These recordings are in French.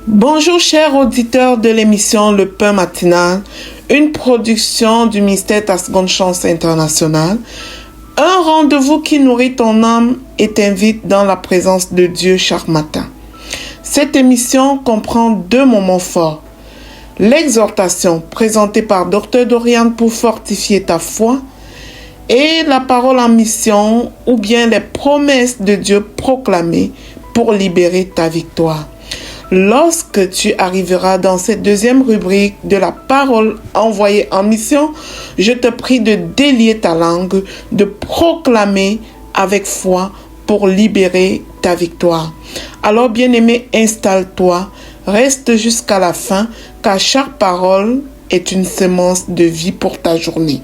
Bonjour chers auditeurs de l'émission Le Pain Matinal, une production du ministère Ta Seconde Chance International, un rendez-vous qui nourrit ton âme et t'invite dans la présence de Dieu chaque matin. Cette émission comprend deux moments forts. L'exhortation présentée par Dr Dorian pour fortifier ta foi et la parole en mission ou bien les promesses de Dieu proclamées pour libérer ta victoire. Lorsque tu arriveras dans cette deuxième rubrique de la parole envoyée en mission, je te prie de délier ta langue, de proclamer avec foi pour libérer ta victoire. Alors, bien-aimé, installe-toi, reste jusqu'à la fin, car chaque parole est une semence de vie pour ta journée.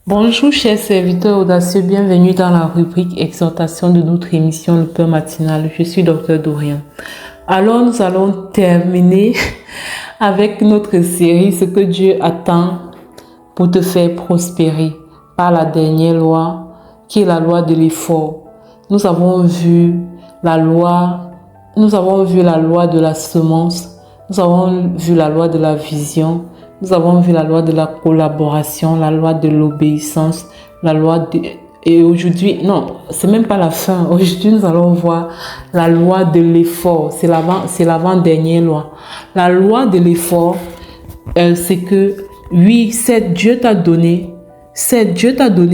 Bonjour chers serviteurs audacieux, bienvenue dans la rubrique exhortation de notre émission Le Pain Matinal. Je suis Dr Dorian. Alors nous allons terminer avec notre série Ce que Dieu attend pour te faire prospérer par la dernière loi qui est la loi de l'effort. Nous avons vu la loi de la semence, nous avons vu la loi de la vision. Nous avons vu la loi de la collaboration, la loi de l'obéissance, la loi de... Et aujourd'hui, non, c'est même pas la fin. Aujourd'hui, nous allons voir la loi de l'effort. C'est l'avant-dernière loi. La loi de l'effort, c'est que, oui, Dieu t'a donné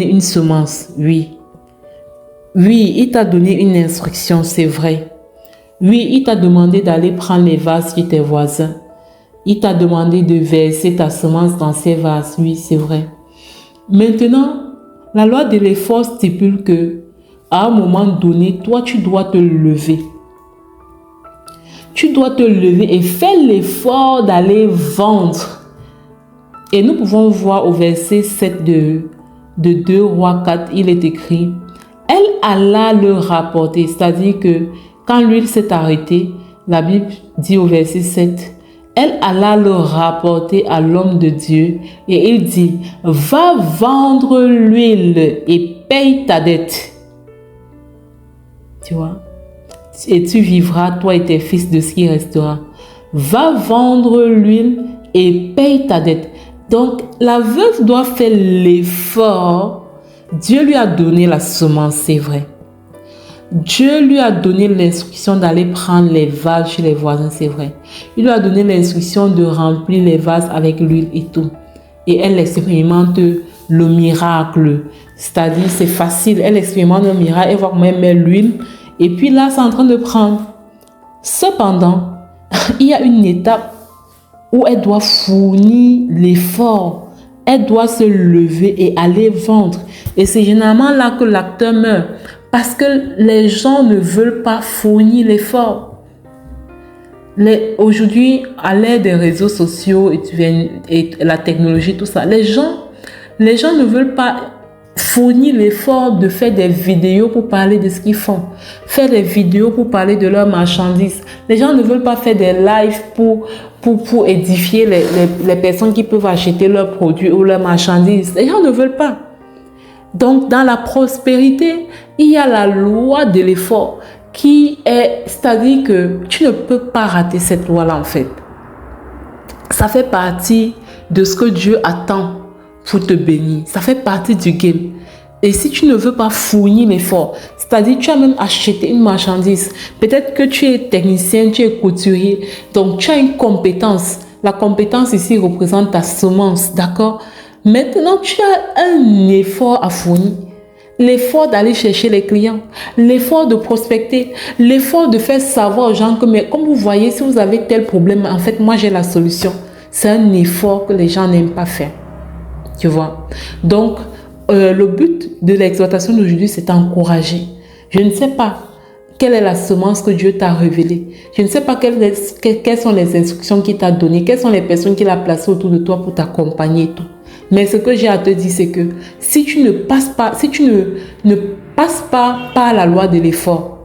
une semence, oui. Oui, il t'a donné une instruction, c'est vrai. Oui, il t'a demandé d'aller prendre les vases chez tes voisins. Il t'a demandé de verser ta semence dans ces vases. Oui, c'est vrai. Maintenant, la loi de l'effort stipule que, à un moment donné, toi, tu dois te lever. Tu dois te lever et faire l'effort d'aller vendre. Et nous pouvons voir au verset 7 de 2 Rois 4, il est écrit, « Elle alla le rapporter », c'est-à-dire que quand l'huile s'est arrêtée, la Bible dit au verset 7, elle alla le rapporter à l'homme de Dieu et il dit, va vendre l'huile et paye ta dette. Tu vois? Et tu vivras, toi et tes fils, de ce qui restera. Va vendre l'huile et paye ta dette. Donc, la veuve doit faire l'effort. Dieu lui a donné la semence, c'est vrai. Dieu lui a donné l'instruction d'aller prendre les vases chez les voisins, c'est vrai. Il lui a donné l'instruction de remplir les vases avec l'huile et tout. Et elle expérimente le miracle. C'est-à-dire, c'est facile. Elle expérimente le miracle. Elle voit comment elle met l'huile. Et puis là, c'est en train de prendre. Cependant, il y a une étape où elle doit fournir l'effort. Elle doit se lever et aller vendre. Et c'est généralement là que l'acteur meurt. Parce que les gens ne veulent pas fournir l'effort. Aujourd'hui, à l'ère des réseaux sociaux et la technologie, tout ça, les gens ne veulent pas fournir l'effort de faire des vidéos pour parler de ce qu'ils font. Faire des vidéos pour parler de leurs marchandises. Les gens ne veulent pas faire des lives pour édifier les personnes qui peuvent acheter leurs produits ou leurs marchandises. Les gens ne veulent pas. Donc, dans la prospérité, il y a la loi de l'effort c'est-à-dire que tu ne peux pas rater cette loi-là en fait. Ça fait partie de ce que Dieu attend pour te bénir. Ça fait partie du game. Et si tu ne veux pas fournir l'effort, c'est-à-dire tu as même acheté une marchandise, peut-être que tu es technicien, tu es couturier, donc tu as une compétence. La compétence ici représente ta semence, d'accord? Maintenant, tu as un effort à fournir. L'effort d'aller chercher les clients, l'effort de prospecter, l'effort de faire savoir aux gens que, mais comme vous voyez, si vous avez tel problème, en fait, moi, j'ai la solution. C'est un effort que les gens n'aiment pas faire. Tu vois? Donc, le but de l'exhortation d'aujourd'hui, c'est d'encourager. Je ne sais pas quelle est la semence que Dieu t'a révélée. Je ne sais pas quelles sont les instructions qu'il t'a données, quelles sont les personnes qu'il a placées autour de toi pour t'accompagner et tout. Mais ce que j'ai à te dire, c'est que si tu ne passes pas, ne passes pas par la loi de l'effort,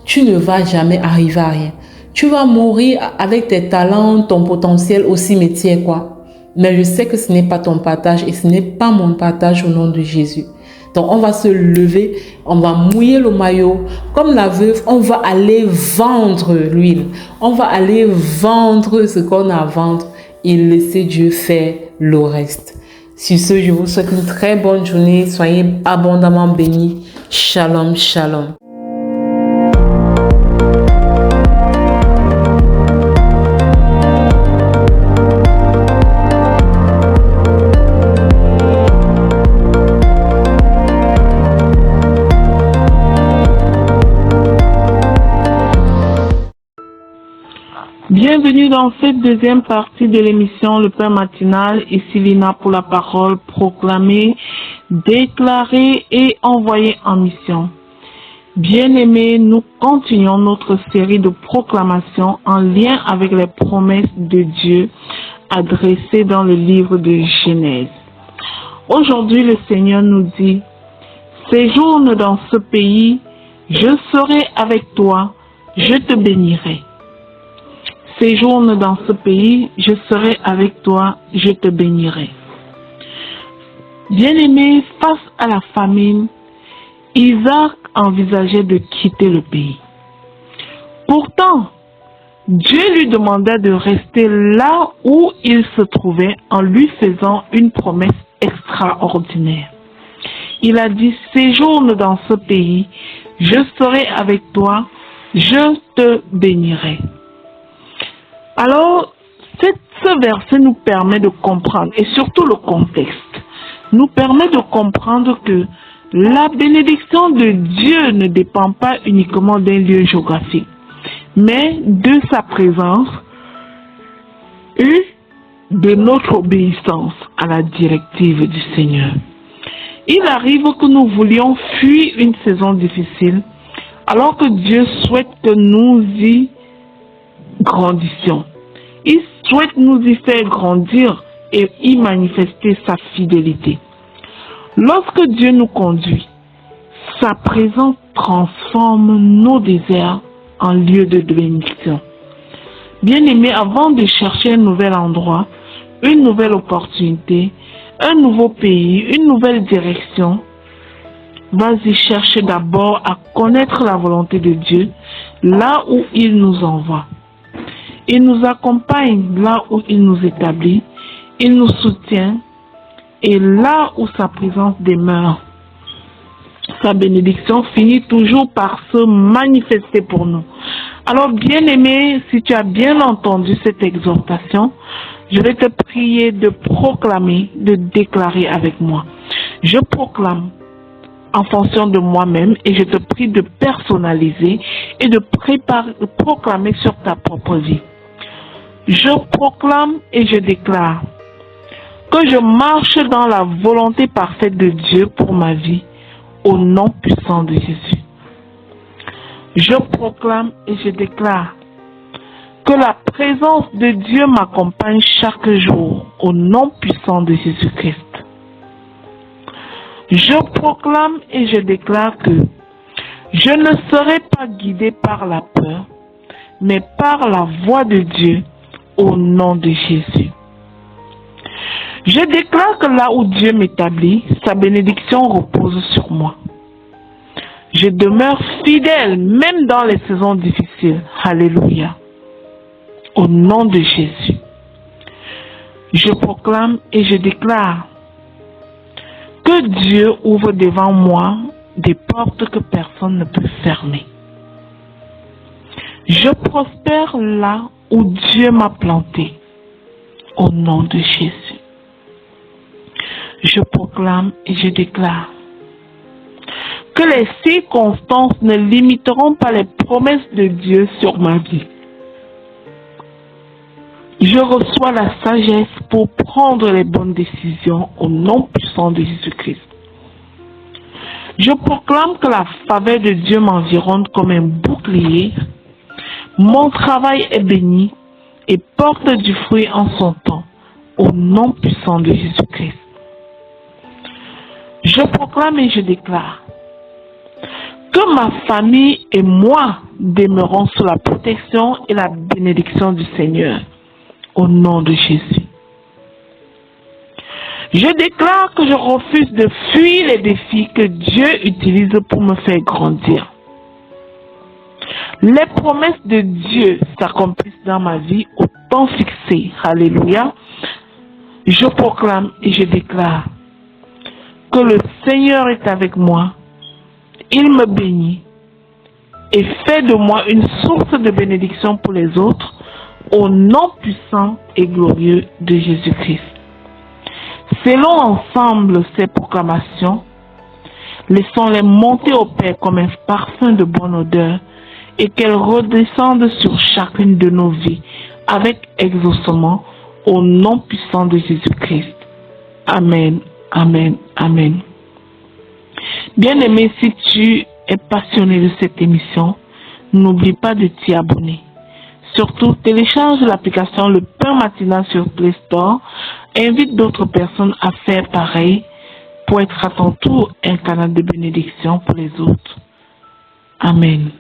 tu ne vas jamais arriver à rien. Tu vas mourir avec tes talents, ton potentiel au cimetière, quoi. Mais je sais que ce n'est pas ton partage et ce n'est pas mon partage au nom de Jésus. Donc, on va se lever, on va mouiller le maillot. Comme la veuve, on va aller vendre l'huile. On va aller vendre ce qu'on a à vendre et laisser Dieu faire le reste. Sur ce, je vous souhaite une très bonne journée. Soyez abondamment bénis. Shalom, shalom. Bienvenue dans cette deuxième partie de l'émission Le Pain Matinal. Ici Lina pour la parole, proclamée, déclarée et envoyée en mission. Bien-aimés, nous continuons notre série de proclamations en lien avec les promesses de Dieu adressées dans le livre de Genèse. Aujourd'hui, le Seigneur nous dit, « Séjourne dans ce pays, je serai avec toi, je te bénirai. » Séjourne dans ce pays, je serai avec toi, je te bénirai. Bien-aimé, face à la famine, Isaac envisageait de quitter le pays. Pourtant, Dieu lui demandait de rester là où il se trouvait en lui faisant une promesse extraordinaire. Il a dit, séjourne dans ce pays, je serai avec toi, je te bénirai. Alors, ce verset nous permet de comprendre, et surtout le contexte, nous permet de comprendre que la bénédiction de Dieu ne dépend pas uniquement d'un lieu géographique, mais de sa présence et de notre obéissance à la directive du Seigneur. Il arrive que nous voulions fuir une saison difficile, alors que Dieu souhaite que nous y grandissions. Il souhaite nous y faire grandir et y manifester sa fidélité. Lorsque Dieu nous conduit, sa présence transforme nos déserts en lieu de bénédiction. Bien-aimé, avant de chercher un nouvel endroit, une nouvelle opportunité, un nouveau pays, une nouvelle direction, vas-y chercher d'abord à connaître la volonté de Dieu là où il nous envoie. Il nous accompagne là où il nous établit, il nous soutient et là où sa présence demeure, sa bénédiction finit toujours par se manifester pour nous. Alors bien-aimé, si tu as bien entendu cette exhortation, je vais te prier de proclamer, de déclarer avec moi. Je proclame en fonction de moi-même et je te prie de personnaliser et de proclamer sur ta propre vie. Je proclame et je déclare que je marche dans la volonté parfaite de Dieu pour ma vie, au nom puissant de Jésus. Je proclame et je déclare que la présence de Dieu m'accompagne chaque jour, au nom puissant de Jésus-Christ. Je proclame et je déclare que je ne serai pas guidé par la peur, mais par la voix de Dieu, au nom de Jésus. Je déclare que là où Dieu m'établit, sa bénédiction repose sur moi. Je demeure fidèle même dans les saisons difficiles. Alléluia. Au nom de Jésus. Je proclame et je déclare que Dieu ouvre devant moi des portes que personne ne peut fermer. Je prospère là où Dieu m'a planté, au nom de Jésus. Je proclame et je déclare que les circonstances ne limiteront pas les promesses de Dieu sur ma vie. Je reçois la sagesse pour prendre les bonnes décisions au nom puissant de Jésus-Christ. Je proclame que la faveur de Dieu m'environne comme un bouclier. Mon travail est béni et porte du fruit en son temps, au nom puissant de Jésus-Christ. Je proclame et je déclare que ma famille et moi demeurons sous la protection et la bénédiction du Seigneur. Au nom de Jésus. Je déclare que je refuse de fuir les défis que Dieu utilise pour me faire grandir. Les promesses de Dieu s'accomplissent dans ma vie au temps fixé. Alléluia. Je proclame et je déclare que le Seigneur est avec moi. Il me bénit et fait de moi une source de bénédiction pour les autres au nom puissant et glorieux de Jésus-Christ. Faisons ensemble ces proclamations. Laissons-les monter au Père comme un parfum de bonne odeur et qu'elles redescendent sur chacune de nos vies avec exaucement au nom puissant de Jésus-Christ. Amen, amen, amen. Bien-aimé, si tu es passionné de cette émission, n'oublie pas de t'y abonner. Surtout, télécharge l'application Le Pain Matinal sur Play Store. Invite d'autres personnes à faire pareil pour être à ton tour un canal de bénédiction pour les autres. Amen.